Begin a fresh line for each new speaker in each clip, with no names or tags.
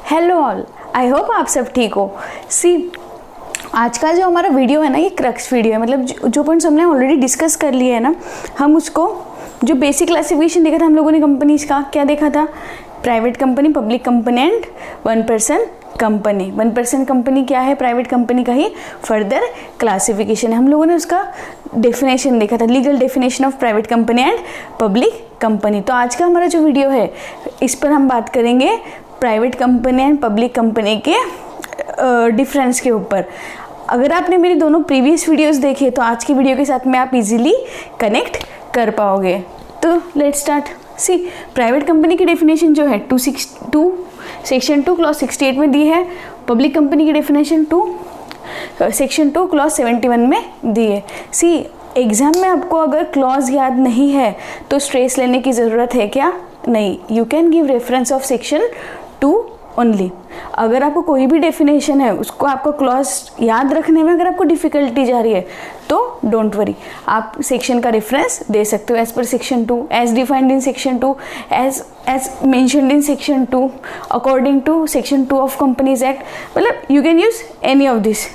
Hello all, I hope आप सब ठीक हो। सी, आज का जो हमारा वीडियो है ना, ये क्रक्स वीडियो है। मतलब जो पॉइंट्स हमने ऑलरेडी डिस्कस कर लिए है ना, हम उसको जो बेसिक क्लासिफिकेशन देखा था हम लोगों ने कंपनीज का, क्या देखा था? Private company, public company and 1% company. 1% company क्या है? प्राइवेट कंपनी का ही फर्दर क्लासिफिकेशन है। हम लोगों ने उसका डेफिनेशन देखा था, legal definition of private company and public company. तो आज का हमारा जो वीडियो है इस पर हम बात करेंगे private company and public company के डिफरेंस के ऊपर। अगर आपने मेरी दोनों प्रीवियस वीडियोस देखे तो आज की वीडियो के साथ में आप इजीली कनेक्ट कर पाओगे। तो let's start. See, private company की डेफिनेशन जो है 262 सेक्शन 2 क्लॉज 68 में दी है। पब्लिक कंपनी की डेफिनेशन सेक्शन 2 क्लॉज 71 में दी है। सी, एग्जाम में आपको अगर क्लॉज याद नहीं है तो स्ट्रेस लेने की ज़रूरत है क्या? नहीं, you can give reference of section 2 only. अगर आपको कोई भी डेफिनेशन है उसको आपको क्लॉज याद रखने में अगर आपको डिफिकल्टी जा रही है तो डोंट वरी, आप सेक्शन का रेफरेंस दे सकते हो as per section 2, as defined in section 2, as mentioned in section 2, according to section 2 of companies act. मतलब you can use any of this.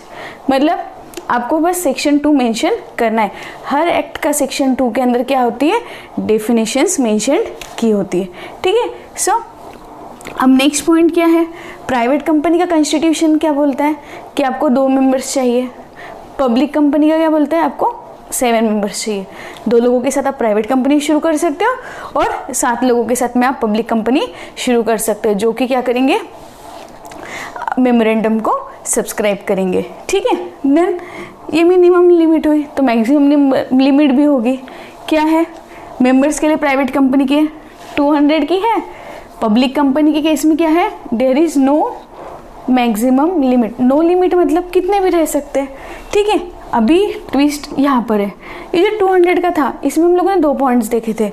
मतलब आपको बस सेक्शन 2 मेंशन करना है। हर एक्ट का सेक्शन 2 के अंदर क्या होती है? डेफिनेशंस मेंशन की होती है। ठीक है। सो अब नेक्स्ट पॉइंट क्या है? प्राइवेट कंपनी का कॉन्स्टिट्यूशन क्या बोलता है कि आपको 2 मेंबर्स चाहिए। पब्लिक कंपनी का क्या बोलता है? आपको 7 मेंबर्स चाहिए। 2 लोगों के साथ आप प्राइवेट कंपनी शुरू कर सकते हो और 7 लोगों के साथ में आप पब्लिक कंपनी शुरू कर सकते हो, जो कि क्या करेंगे? मेमोरेंडम को सब्सक्राइब करेंगे। ठीक है। देन ये मिनिमम लिमिट हुई तो मैक्सिमम लिमिट भी होगी। क्या है? मेंबर्स के लिए प्राइवेट कंपनी की 200 की है। पब्लिक कंपनी के केस में क्या है? There is no maximum limit. No limit मतलब कितने भी रह सकते हैं। ठीक है। अभी ट्विस्ट यहाँ पर है, ये जो 200 का था इसमें हम लोगों ने 2 पॉइंट्स देखे थे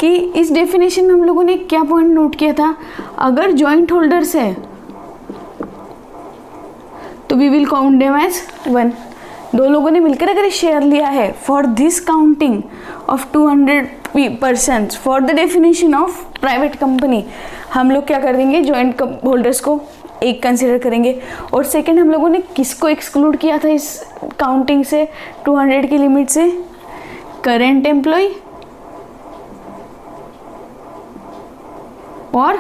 कि इस डेफिनेशन में हम लोगों ने क्या पॉइंट नोट किया था? अगर जॉइंट होल्डर्स है तो we will count them as 1। 2 लोगों ने मिलकर अगर शेयर लिया है for this counting of 200 person for the definition of private company, हम लोग क्या कर देंगे? जॉइंट होल्डर्स को एक कंसिडर करेंगे। और सेकंड, हम लोगों ने किसको एक्सक्लूड किया था इस काउंटिंग से, 200 की लिमिट से? करेंट एम्प्लॉय और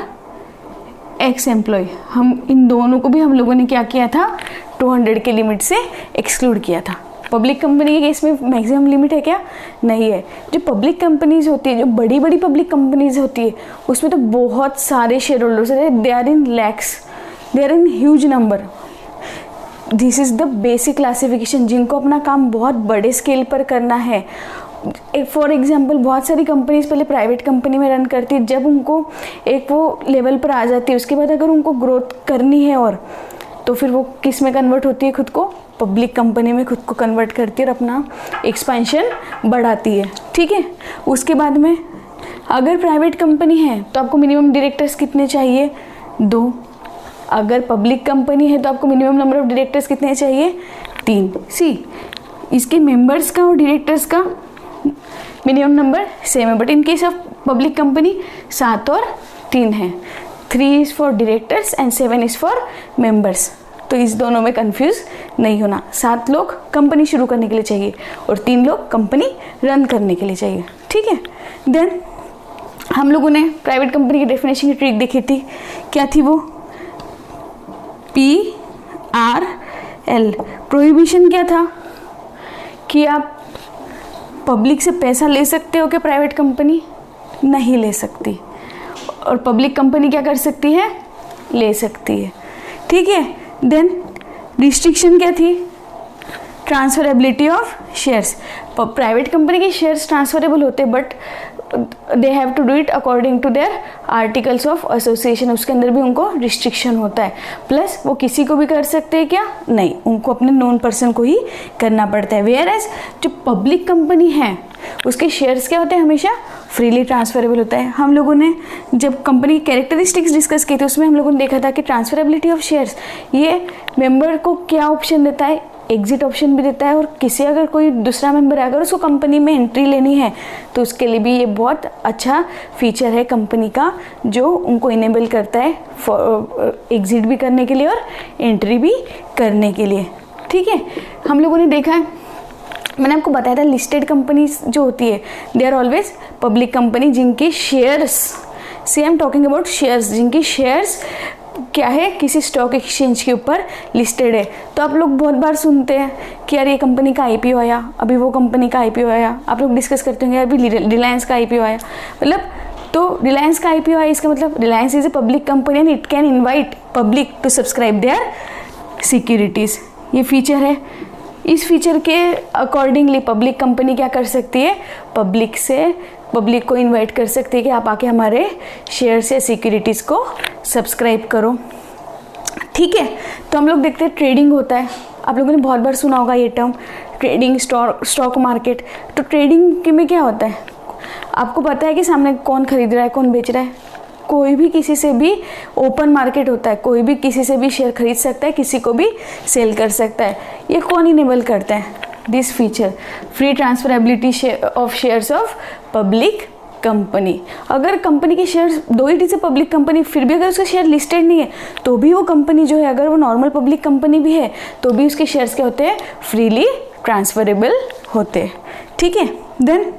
एक्स एम्प्लॉय। हम इन दोनों को भी हम लोगों ने क्या किया था? 200 के लिमिट से एक्सक्लूड किया था। पब्लिक कंपनी के केस में मैक्सिमम लिमिट है क्या? नहीं है। जो पब्लिक कंपनीज होती है, जो बड़ी बड़ी पब्लिक कंपनीज होती है, उसमें तो बहुत सारे शेयर होल्डर्स होते हैं। They are in lakhs, they are in huge number. This is the basic classification. जिनको अपना काम बहुत बड़े स्केल पर करना है, फॉर एग्जाम्पल बहुत सारी कंपनीज पहले प्राइवेट कंपनी में रन करती है, जब उनको एक वो लेवल पर आ जाती है उसके बाद अगर उनको ग्रोथ करनी है और तो फिर वो किस में कन्वर्ट होती है? खुद को पब्लिक कंपनी में खुद को कन्वर्ट करती है और अपना एक्सपेंशन बढ़ाती है। ठीक है। उसके बाद में अगर प्राइवेट कंपनी है तो आपको मिनिमम डायरेक्टर्स कितने चाहिए? 2। अगर पब्लिक कंपनी है तो आपको मिनिमम नंबर ऑफ डायरेक्टर्स कितने चाहिए? 3। सी, इसके मेंबर्स का और डायरेक्टर्स का मिनिमम नंबर सेम है, but in case of public company 7 और 3 है। 3 is for directors and 7 is for members. तो इस दोनों में कंफ्यूज नहीं होना। 7 लोग कंपनी शुरू करने के लिए चाहिए और 3 लोग कंपनी रन करने के लिए चाहिए। ठीक है। देन हम लोगों ने प्राइवेट कंपनी की डेफिनेशन की ट्रिक देखी थी। क्या थी वो? PRL। प्रोहिबिशन क्या था? कि आप पब्लिक से पैसा ले सकते हो कि प्राइवेट कंपनी नहीं ले सकती, और पब्लिक कंपनी क्या कर सकती है? ले सकती है। ठीक है। देन रिस्ट्रिक्शन क्या थी? Transferability of shares. Private company के शेयर्स ट्रांसफरेबल होते but they have to do it according to their articles of association. उसके अंदर भी उनको रिस्ट्रिक्शन होता है। प्लस वो किसी को भी कर सकते हैं क्या? नहीं, उनको अपने नोन पर्सन को ही करना पड़ता है। वेयर एज जो पब्लिक कंपनी है उसके शेयर्स क्या होते हैं? हमेशा फ्रीली ट्रांसफरेबल होता है। हम लोगों ने जब कंपनी की कैरेक्टरिस्टिक्स डिस्कस की थी उसमें हम लोगों ने देखा था कि ट्रांसफरेबिलिटी ऑफ शेयर्स ये मेंबर को क्या ऑप्शन देता है? एग्जिट ऑप्शन भी देता है, और किसी अगर कोई दूसरा मेंबर है अगर उसको कंपनी में एंट्री लेनी है तो उसके लिए भी ये बहुत अच्छा फीचर है कंपनी का, जो उनको इनेबल करता है एग्जिट भी करने के लिए और एंट्री भी करने के लिए। ठीक है, हम लोगों ने देखा है, मैंने आपको बताया था लिस्टेड कंपनीज जो होती है they are always public company जिनके shares, see I am talking about shares, जिनकी शेयर्स क्या है किसी स्टॉक एक्सचेंज के ऊपर लिस्टेड है। तो आप लोग बहुत बार सुनते हैं कि यार ये कंपनी का आईपीओ आया, अभी वो कंपनी का आईपीओ आया, आप लोग डिस्कस करते होंगे अभी रिलायंस का आईपीओ आया, मतलब तो रिलायंस का आईपीओ आया इसका मतलब Reliance is a public company and it can invite public to subscribe their securities. ये फीचर है, इस फीचर के अकॉर्डिंगली पब्लिक कंपनी क्या कर सकती है, पब्लिक को इनवाइट कर सकती है कि आप आके हमारे शेयर्स या सिक्योरिटीज़ को सब्सक्राइब करो। ठीक है, तो हम लोग देखते हैं ट्रेडिंग होता है, आप लोगों ने बहुत बार सुना होगा ये टर्म ट्रेडिंग, स्टॉक मार्केट। तो ट्रेडिंग में क्या होता है, आपको पता है कि सामने कौन खरीद रहा है कौन बेच रहा है, कोई भी किसी से भी ओपन मार्केट होता है, कोई भी किसी से भी शेयर खरीद सकता है, किसी को भी सेल कर सकता है। ये कौन इनेबल करता है, this feature free transferability of shares of public company. अगर कंपनी के शेयर्स दो ही से पब्लिक कंपनी, फिर भी अगर उसका शेयर लिस्टेड नहीं है तो भी वो कंपनी जो है अगर वो नॉर्मल पब्लिक कंपनी भी है तो भी उसके शेयर्स क्या होते हैं, फ्रीली ट्रांसफरेबल होते हैं। ठीक है, देन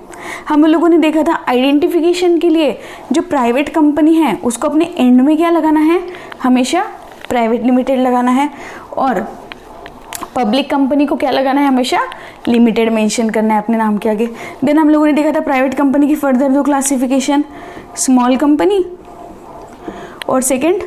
हम लोगों ने देखा था आइडेंटिफिकेशन के लिए जो प्राइवेट कंपनी है उसको अपने एंड में क्या लगाना है, हमेशा प्राइवेट लिमिटेड लगाना है, और पब्लिक कंपनी को क्या लगाना है, हमेशा लिमिटेड मेंशन करना है अपने नाम के आगे। देन हम लोगों ने देखा था प्राइवेट कंपनी की फर्दर दो क्लासिफिकेशन, स्मॉल कंपनी और second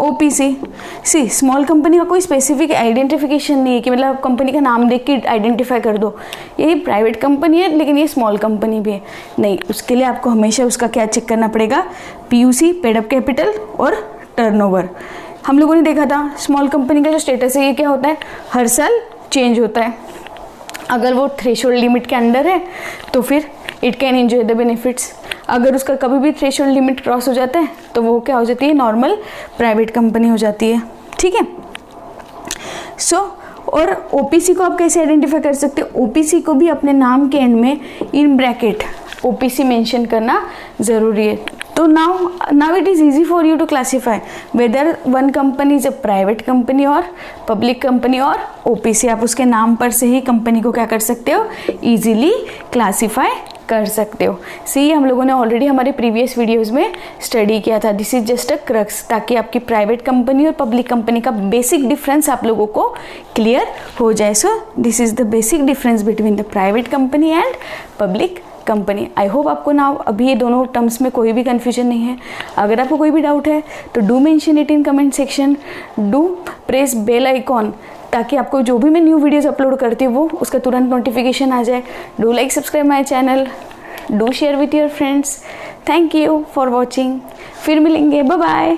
OPC. C small company का कोई स्पेसिफिक आइडेंटिफिकेशन नहीं है कि मतलब कंपनी का नाम देख के आइडेंटिफाई कर दो ये प्राइवेट कंपनी है लेकिन ये स्मॉल कंपनी भी है, नहीं, उसके लिए आपको हमेशा उसका क्या चेक करना पड़ेगा, पीयूसी पेड अप कैपिटल और टर्नओवर। हम लोगों ने देखा था स्मॉल कंपनी का जो स्टेटस है ये क्या होता है, हर साल चेंज होता है। अगर वो थ्रेशोल्ड लिमिट के अंडर है तो फिर it can enjoy the benefits, अगर उसका कभी भी थ्रेशोल्ड लिमिट क्रॉस हो जाता है तो वो क्या हो जाती है, नॉर्मल प्राइवेट कंपनी हो जाती है। ठीक है, सो और ओपीसी को आप कैसे आइडेंटिफाई कर सकते हो, ओपीसी को भी अपने नाम के एंड में इन ब्रैकेट ओपीसी मेंशन करना ज़रूरी है। तो now it is easy for you to classify whether one company is a private company और public company और OPC। आप उसके नाम पर से ही कंपनी को क्या कर सकते हो, easily क्लासीफाई कर सकते हो। सी हम लोगों ने ऑलरेडी हमारे प्रीवियस वीडियोस में स्टडी किया था, this is just a crux, ताकि आपकी प्राइवेट कंपनी और पब्लिक कंपनी का बेसिक डिफरेंस आप लोगों को क्लियर हो जाए। So this is the basic difference between the private company and public company. I hope आपको ना अभी ये दोनों टर्म्स में कोई भी कन्फ्यूजन नहीं है। अगर आपको कोई भी डाउट है तो do mention it in comment section, do press bell icon ताकि आपको जो भी मैं न्यू वीडियोस अपलोड करती हूँ वो उसका तुरंत नोटिफिकेशन आ जाए। Do like subscribe my channel, do share with your friends. Thank you for watching, फिर मिलेंगे, बाय बाय।